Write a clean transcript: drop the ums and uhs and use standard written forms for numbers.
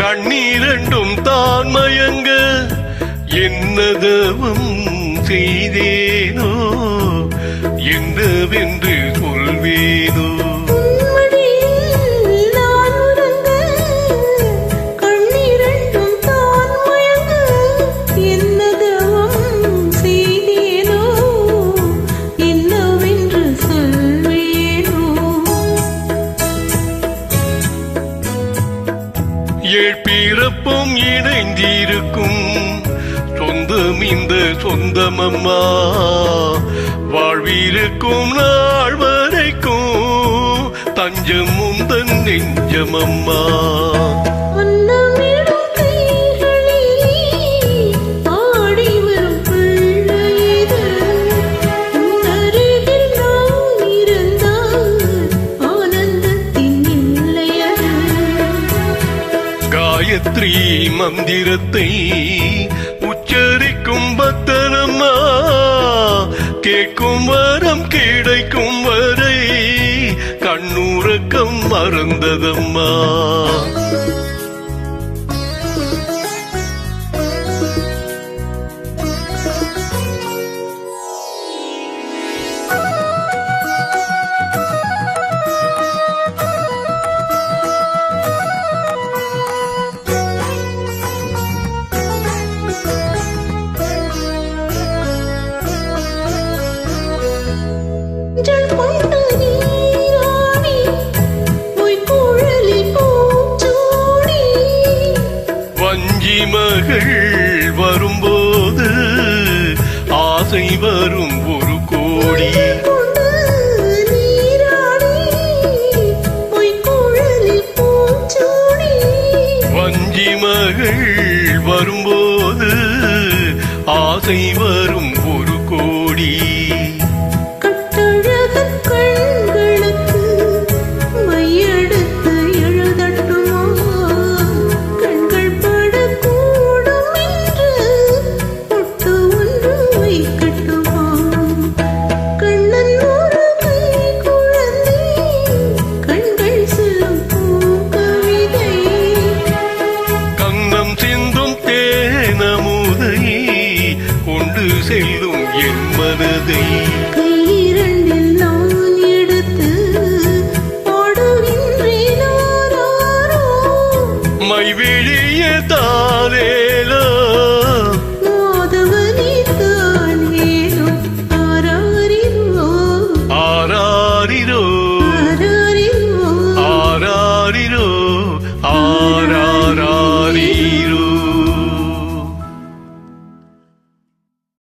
கண்ணீரண்டும் தான் மயங்க என்னதவம் செய்தேனோ என்னவென்று சொல்வேனோ. ஏழ்பிறப்பும் இணைந்திருக்கும் சொந்தம் இந்த சொந்தமம்மா, வாழ்விருக்கும் நாள் வரைக்கும் தஞ்சம் உந்தன் நெஞ்சமம்மா. காயத்ரி மந்திரத்தை உச்சரிக்கும் பக்தனம்மா, கேட்கும் வரம் கிடைக்கும் வரை கண்ணுறக்கம் மறந்ததம்மா. வஞ்சி மகள் வரும்போது ஆசை வரும் ஒரு கோடி. வஞ்சி மகள் வரும்போது ஆசை வரும் ஒரு கோடி. கொண்டு செல்லும் என் மனதை கையிரண்டில் நான் எடுத்து பாடுகின்றேன். மைவிழிய தானே